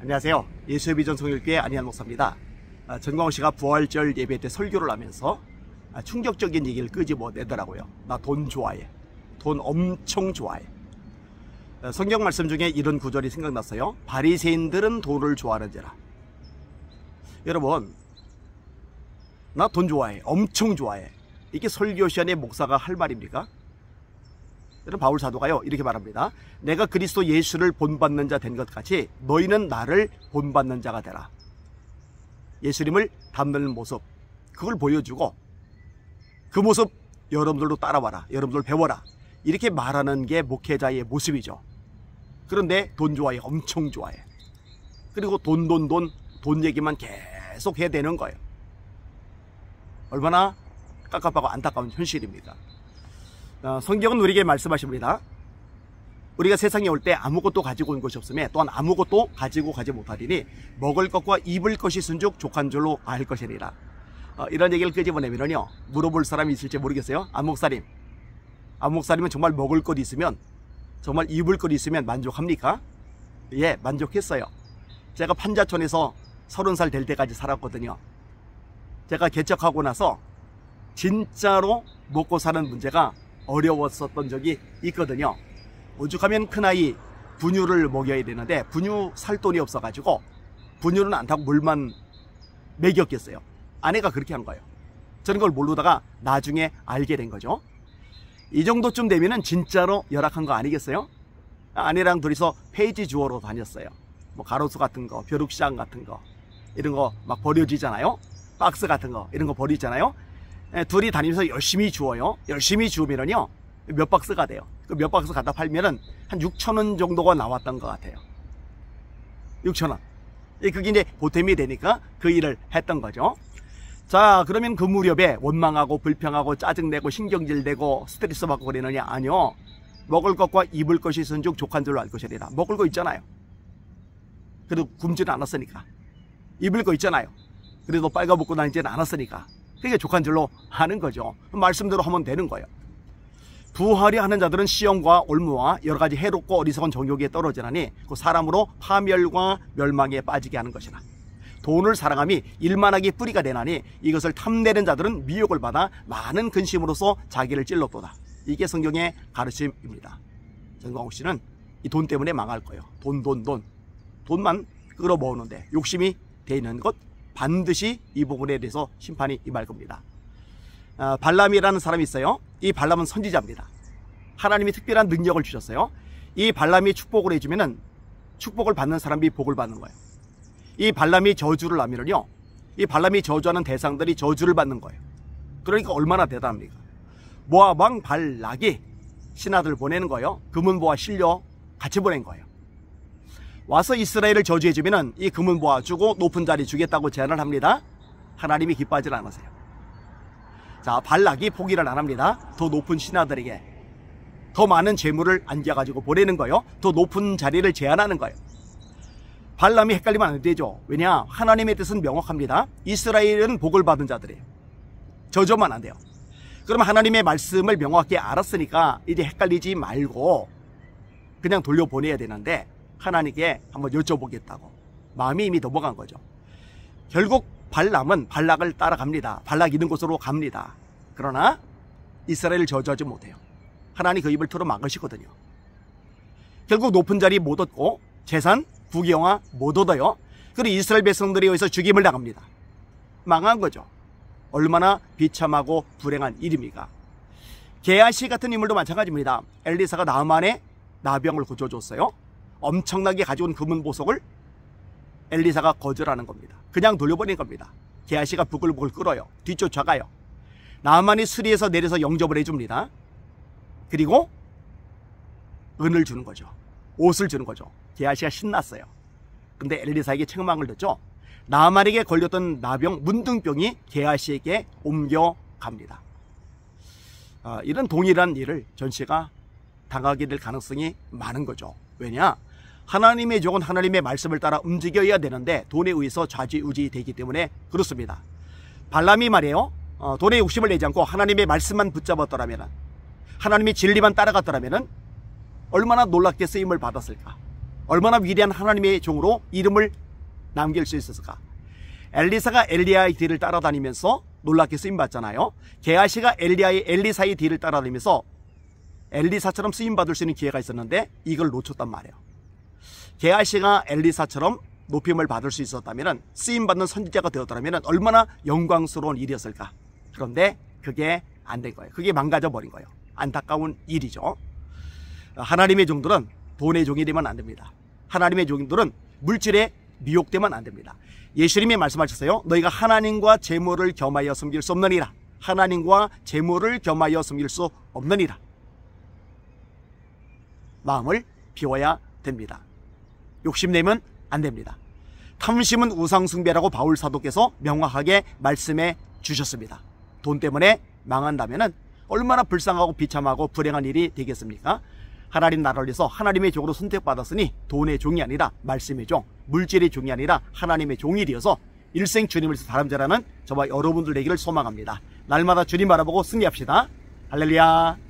안녕하세요. 예수의 비전 성일교회 안희한 목사입니다. 전광훈 씨가 부활절 예배 때 설교를 하면서 충격적인 얘기를 끄집어내더라고요. 나 돈 좋아해. 돈 엄청 좋아해. 성경 말씀 중에 이런 구절이 생각났어요. 바리새인들은 돈을 좋아하는지라. 여러분, 나 돈 좋아해. 엄청 좋아해. 이게 설교 시간에 목사가 할 말입니까? 여러분, 바울 사도가요 이렇게 말합니다. 내가 그리스도 예수를 본받는 자 된 것 같이 너희는 나를 본받는 자가 되라. 예수님을 닮는 모습, 그걸 보여주고 그 모습 여러분들도 따라와라. 여러분들 배워라. 이렇게 말하는 게 목회자의 모습이죠. 그런데 돈 좋아해. 엄청 좋아해. 그리고 돈 얘기만 계속 해야 되는 거예요. 얼마나 깝깝하고 안타까운 현실입니다. 성경은 우리에게 말씀하십니다. 우리가 세상에 올 때 아무것도 가지고 온 것이 없으며 또한 아무것도 가지고 가지 못하리니 먹을 것과 입을 것이 순죽 족한 줄로 알 것이니라. 이런 얘기를 끄집어내면요, 물어볼 사람이 있을지 모르겠어요. 안 목사님은 정말 먹을 것 있으면, 정말 입을 것 있으면 만족합니까? 예, 만족했어요. 제가 판자촌에서 30살 될 때까지 살았거든요. 제가 개척하고 나서 진짜로 먹고 사는 문제가 어려웠었던 적이 있거든요. 오죽하면 큰아이 분유를 먹여야 되는데 분유 살 돈이 없어가지고 분유는 안 타고 물만 먹였겠어요. 아내가 그렇게 한 거예요. 저는 그걸 모르다가 나중에 알게 된 거죠. 이 정도쯤 되면은 진짜로 열악한 거 아니겠어요? 아내랑 둘이서 페이지 주워로 다녔어요. 뭐 가로수 같은 거, 벼룩시장 같은 거, 이런 거 막 버려지잖아요. 박스 같은 거 이런 거 버리잖아요. 둘이 다니면서 열심히 주워요. 열심히 주우면은요 몇 박스가 돼요. 그 몇 박스 갖다 팔면은 한 6,000원 정도가 나왔던 것 같아요. 6,000원. 그게 이제 보탬이 되니까 그 일을 했던 거죠. 자, 그러면 그 무렵에 원망하고 불평하고 짜증내고 신경질내고 스트레스 받고 그러느냐? 아니요. 먹을 것과 입을 것이 순죽 족한 줄로 알 것이라. 먹을 거 있잖아요. 그래도 굶지는 않았으니까. 입을 거 있잖아요. 그래도 빨가벗고 다니지는 않았으니까. 그게 족한 줄로 아는 거죠. 말씀대로 하면 되는 거예요. 부하려 하는 자들은 시험과 올무와 여러 가지 해롭고 어리석은 정욕에 떨어지나니 그 사람으로 파멸과 멸망에 빠지게 하는 것이라. 돈을 사랑함이 일만하게 뿌리가 되나니 이것을 탐내는 자들은 미혹을 받아 많은 근심으로써 자기를 찔렀도다. 이게 성경의 가르침입니다. 전광훈 씨는 이 돈 때문에 망할 거예요. 돈만 끌어모으는데 욕심이 돼 있는 것, 반드시 이 부분에 대해서 심판이 임할 겁니다. 발람이라는 사람이 있어요. 이 발람은 선지자입니다. 하나님이 특별한 능력을 주셨어요. 이 발람이 축복을 해주면은 축복을 받는 사람이 복을 받는 거예요. 이 발람이 저주를 하면은요, 이 발람이 저주하는 대상들이 저주를 받는 거예요. 그러니까 얼마나 대단합니까? 모압 왕 발락이 신하들 보내는 거예요. 금은보화 실려 같이 보낸 거예요. 와서 이스라엘을 저주해주면은 이 금은보화 주고 높은 자리 주겠다고 제안을 합니다. 하나님이 기뻐하지 않으세요. 자, 발락이 포기를 안 합니다. 더 높은 신하들에게 더 많은 재물을 안겨가지고 보내는 거예요. 더 높은 자리를 제안하는 거예요. 발람이 헷갈리면 안 되죠. 왜냐? 하나님의 뜻은 명확합니다. 이스라엘은 복을 받은 자들이에요. 저주만 안 돼요. 그럼 하나님의 말씀을 명확히 알았으니까 이제 헷갈리지 말고 그냥 돌려보내야 되는데 하나님께 한번 여쭤보겠다고 마음이 이미 넘어간 거죠. 결국 발람은 발락을 따라갑니다. 발락 있는 곳으로 갑니다. 그러나 이스라엘을 저주하지 못해요. 하나님 그 입을 틀어 막으시거든요. 결국 높은 자리 못 얻고 재산, 부귀영화 못 얻어요. 그리고 이스라엘 백성들이 여기서 죽임을 당합니다. 망한 거죠. 얼마나 비참하고 불행한 일입니까? 게하시 같은 인물도 마찬가지입니다. 엘리사가 나만의 나병을 고쳐줬어요. 엄청나게 가져온 금은 보석을 엘리사가 거절하는 겁니다. 그냥 돌려보낸 겁니다. 게하시가 부글부글 끓어요. 뒤쫓아가요. 나만이 수리에서 내려서 영접을 해줍니다. 그리고 은을 주는 거죠. 옷을 주는 거죠. 게하시가 신났어요. 근데 엘리사에게 책망을 듣죠. 나만에게 걸렸던 나병, 문둥병이 게하시에게 옮겨갑니다. 이런 동일한 일을 전시가 당하게 될 가능성이 많은 거죠. 왜냐? 하나님의 종은 하나님의 말씀을 따라 움직여야 되는데 돈에 의해서 좌지우지 되기 때문에 그렇습니다. 발람이 말이에요. 돈에 욕심을 내지 않고 하나님의 말씀만 붙잡았더라면, 하나님의 진리만 따라갔더라면 얼마나 놀랍게 쓰임을 받았을까. 얼마나 위대한 하나님의 종으로 이름을 남길 수 있었을까? 엘리사가 엘리야의 뒤를 따라다니면서 놀랍게 쓰임받잖아요. 게하시가 엘리사의 뒤를 따라다니면서 엘리사처럼 쓰임받을 수 있는 기회가 있었는데 이걸 놓쳤단 말이에요. 게하시가 엘리사처럼 높임을 받을 수 있었다면, 쓰임받는 선지자가 되었다면 얼마나 영광스러운 일이었을까. 그런데 그게 안 된 거예요. 그게 망가져 버린 거예요. 안타까운 일이죠. 하나님의 종들은 돈의 종이 되면 안 됩니다. 하나님의 종들은 물질에 미혹되면 안 됩니다. 예수님이 말씀하셨어요. 너희가 하나님과 재물을 겸하여 섬길 수 없느니라. 하나님과 재물을 겸하여 섬길 수 없느니라. 마음을 비워야 됩니다. 욕심내면 안 됩니다. 탐심은 우상숭배라고 바울 사도께서 명확하게 말씀해 주셨습니다. 돈 때문에 망한다면 얼마나 불쌍하고 비참하고 불행한 일이 되겠습니까? 하나님 나라를 위해서 하나님의 종으로 선택받았으니 돈의 종이 아니라 말씀의 종, 물질의 종이 아니라 하나님의 종이 되어서 일생 주님을 다름질하는 저와 여러분들 되기를 소망합니다. 날마다 주님 바라보고 승리합시다. 할렐루야.